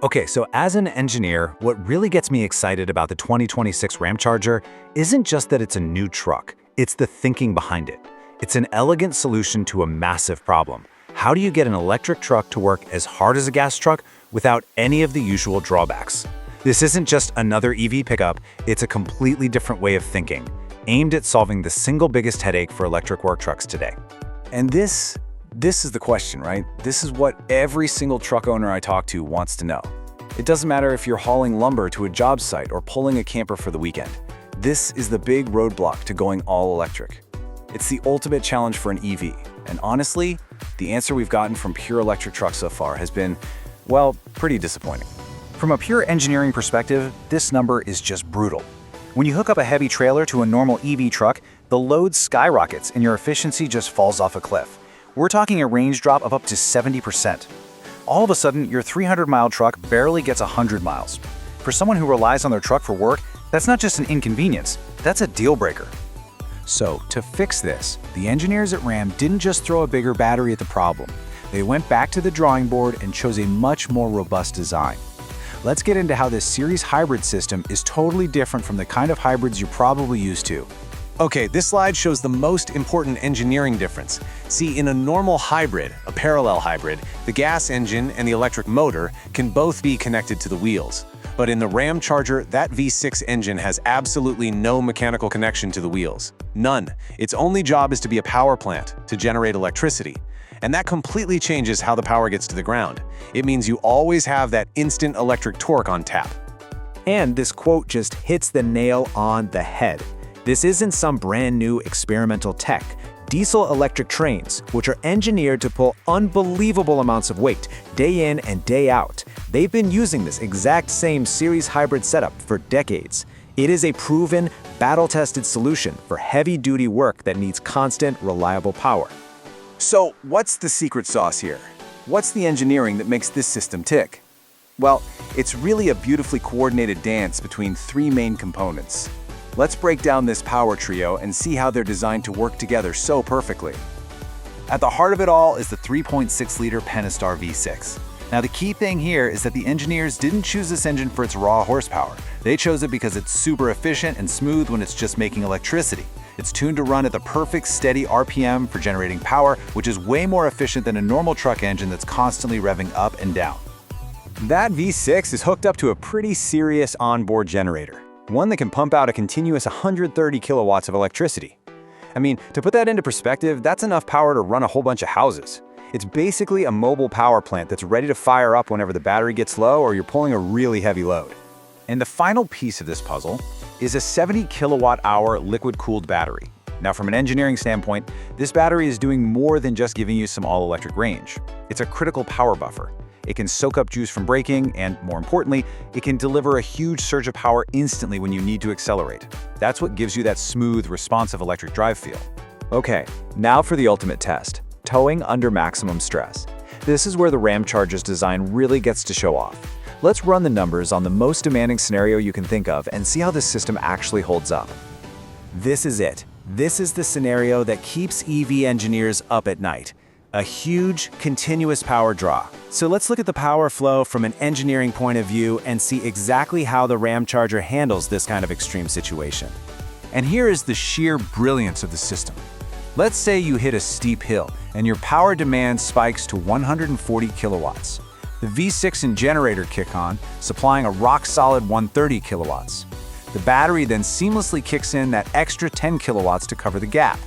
Okay, so as an engineer, what really gets me excited about the 2026 Ramcharger isn't just that it's a new truck, it's the thinking behind it. It's an elegant solution to a massive problem. How do you get an electric truck to work as hard as a gas truck without any of the usual drawbacks? This isn't just another EV pickup, it's a completely different way of thinking, aimed at solving the single biggest headache for electric work trucks today. And this is the question, right? This is what every single truck owner I talk to wants to know. It doesn't matter if you're hauling lumber to a job site or pulling a camper for the weekend. This is the big roadblock to going all electric. It's the ultimate challenge for an EV. And honestly, the answer we've gotten from pure electric trucks so far has been, well, pretty disappointing. From a pure engineering perspective, this number is just brutal. When you hook up a heavy trailer to a normal EV truck, the load skyrockets and your efficiency just falls off a cliff. We're talking a range drop of up to 70%. All of a sudden, your 300-mile truck barely gets 100 miles. For someone who relies on their truck for work, that's not just an inconvenience, that's a deal breaker. So, to fix this, the engineers at Ram didn't just throw a bigger battery at the problem. They went back to the drawing board and chose a much more robust design. Let's get into how this series hybrid system is totally different from the kind of hybrids you're probably used to. Okay, this slide shows the most important engineering difference. See, in a normal hybrid, a parallel hybrid, the gas engine and the electric motor can both be connected to the wheels. But in the Ramcharger, that V6 engine has absolutely no mechanical connection to the wheels. None. Its only job is to be a power plant, to generate electricity. And that completely changes how the power gets to the ground. It means you always have that instant electric torque on tap. And this quote just hits the nail on the head. This isn't some brand new experimental tech. Diesel-electric trains, which are engineered to pull unbelievable amounts of weight day in and day out, they've been using this exact same series hybrid setup for decades. It is a proven, battle-tested solution for heavy-duty work that needs constant, reliable power. So, what's the secret sauce here? What's the engineering that makes this system tick? Well, it's really a beautifully coordinated dance between three main components. Let's break down this power trio and see how they're designed to work together so perfectly. At the heart of it all is the 3.6-liter Pentastar V6. Now, the key thing here is that the engineers didn't choose this engine for its raw horsepower. They chose it because it's super efficient and smooth when it's just making electricity. It's tuned to run at the perfect steady RPM for generating power, which is way more efficient than a normal truck engine that's constantly revving up and down. That V6 is hooked up to a pretty serious onboard generator, one that can pump out a continuous 130 kilowatts of electricity. I mean, to put that into perspective, that's enough power to run a whole bunch of houses. It's basically a mobile power plant that's ready to fire up whenever the battery gets low or you're pulling a really heavy load. And the final piece of this puzzle is a 70 kilowatt-hour liquid-cooled battery. Now, from an engineering standpoint, this battery is doing more than just giving you some all-electric range. It's a critical power buffer. It can soak up juice from braking, and more importantly, it can deliver a huge surge of power instantly when you need to accelerate. That's what gives you that smooth, responsive electric drive feel. Okay, now for the ultimate test, towing under maximum stress. This is where the Ramcharger's design really gets to show off. Let's run the numbers on the most demanding scenario you can think of and see how this system actually holds up. This is it. This is the scenario that keeps EV engineers up at night. A huge, continuous power draw. So let's look at the power flow from an engineering point of view and see exactly how the Ramcharger handles this kind of extreme situation. And here is the sheer brilliance of the system. Let's say you hit a steep hill and your power demand spikes to 140 kilowatts. The V6 and generator kick on, supplying a rock-solid 130 kilowatts. The battery then seamlessly kicks in that extra 10 kilowatts to cover the gap.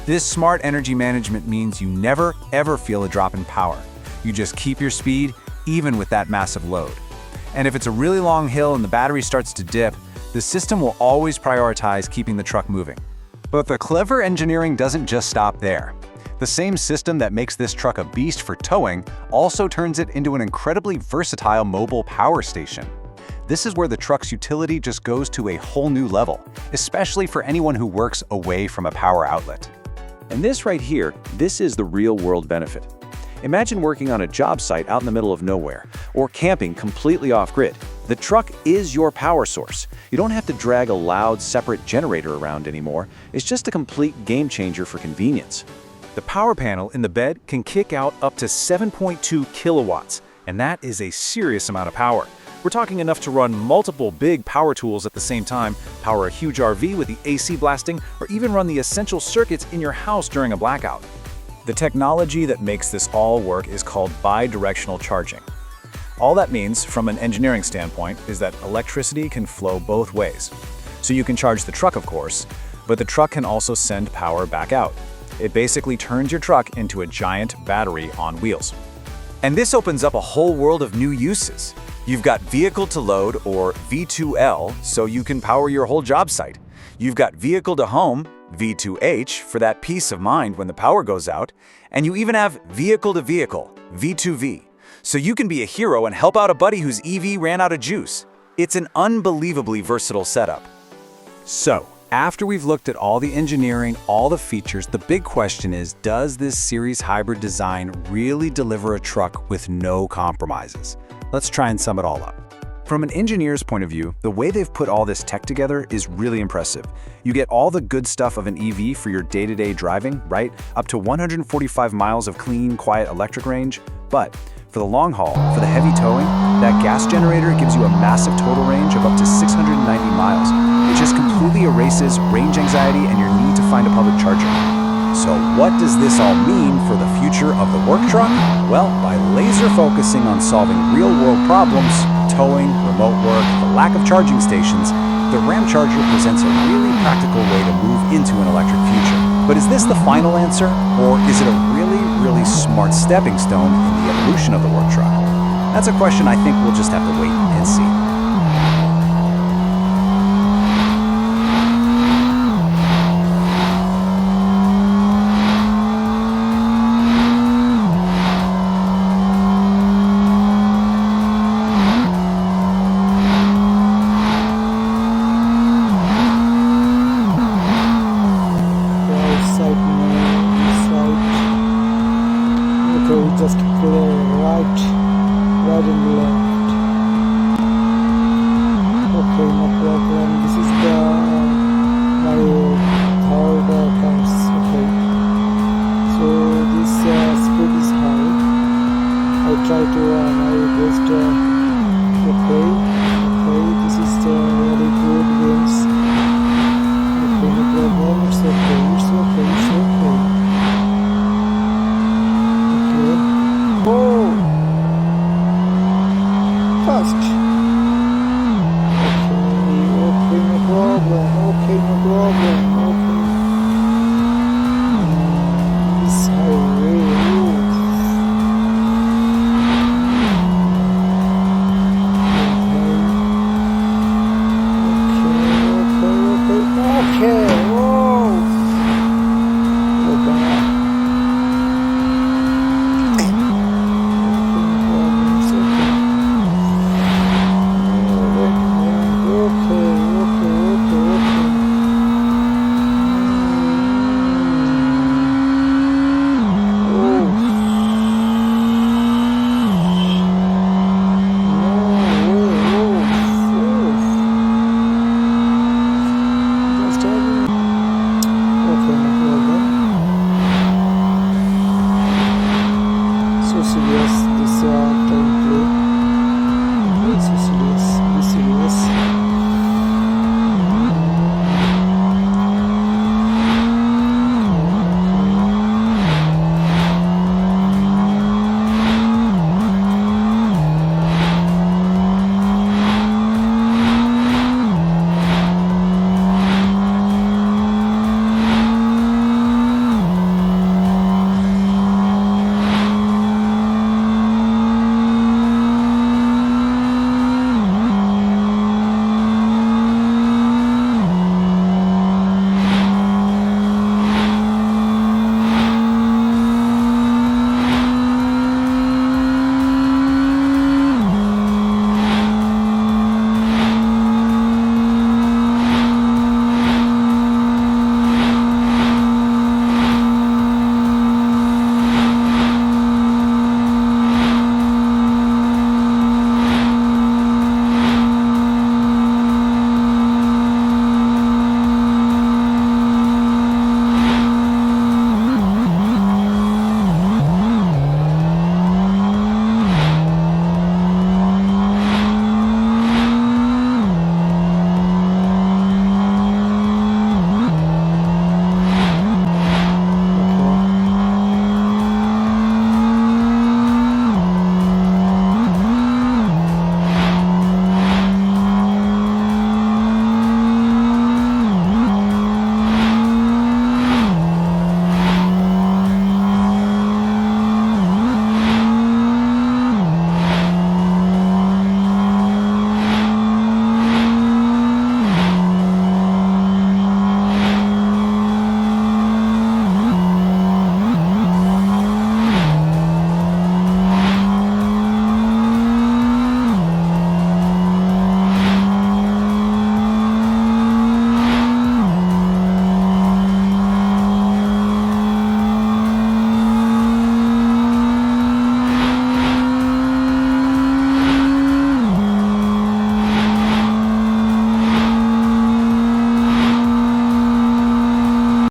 This smart energy management means you never, ever feel a drop in power. You just keep your speed, even with that massive load. And if it's a really long hill and the battery starts to dip, the system will always prioritize keeping the truck moving. But the clever engineering doesn't just stop there. The same system that makes this truck a beast for towing also turns it into an incredibly versatile mobile power station. This is where the truck's utility just goes to a whole new level, especially for anyone who works away from a power outlet. And this right here, this is the real-world benefit. Imagine working on a job site out in the middle of nowhere, or camping completely off-grid. The truck is your power source. You don't have to drag a loud, separate generator around anymore. It's just a complete game changer for convenience. The power panel in the bed can kick out up to 7.2 kilowatts. And that is a serious amount of power. We're talking enough to run multiple big power tools at the same time, power a huge RV with the AC blasting, or even run the essential circuits in your house during a blackout. The technology that makes this all work is called bidirectional charging. All that means, from an engineering standpoint, is that electricity can flow both ways. So you can charge the truck, of course, but the truck can also send power back out. It basically turns your truck into a giant battery on wheels. And this opens up a whole world of new uses. You've got vehicle to load, or V2L, so you can power your whole job site. You've got vehicle to home, V2H, for that peace of mind when the power goes out. And you even have vehicle to vehicle, V2V, so you can be a hero and help out a buddy whose EV ran out of juice. It's an unbelievably versatile setup. So, after we've looked at all the engineering, all the features, the big question is, does this series hybrid design really deliver a truck with no compromises? Let's try and sum it all up. From an engineer's point of view, the way they've put all this tech together is really impressive. You get all the good stuff of an EV for your day-to-day driving, right? Up to 145 miles of clean, quiet electric range. But for the long haul, for the heavy towing, that gas generator gives you a massive total range of up to 690 miles. It just completely erases range anxiety and your need to find a public charger. So what does this all mean for the future of the work truck? Well, by laser focusing on solving real-world problems, towing, remote work, the lack of charging stations, the Ramcharger presents a really practical way to move into an electric future. But is this the final answer, or is it a really, really smart stepping stone in the evolution of the work truck? That's a question I think we'll just have to wait and see. Okay, just play right and left. Okay, no problem. This is the my third cars. Okay, so this speed is high. I try to my best. Okay, this is really good wins. Okay, no problem. It's okay.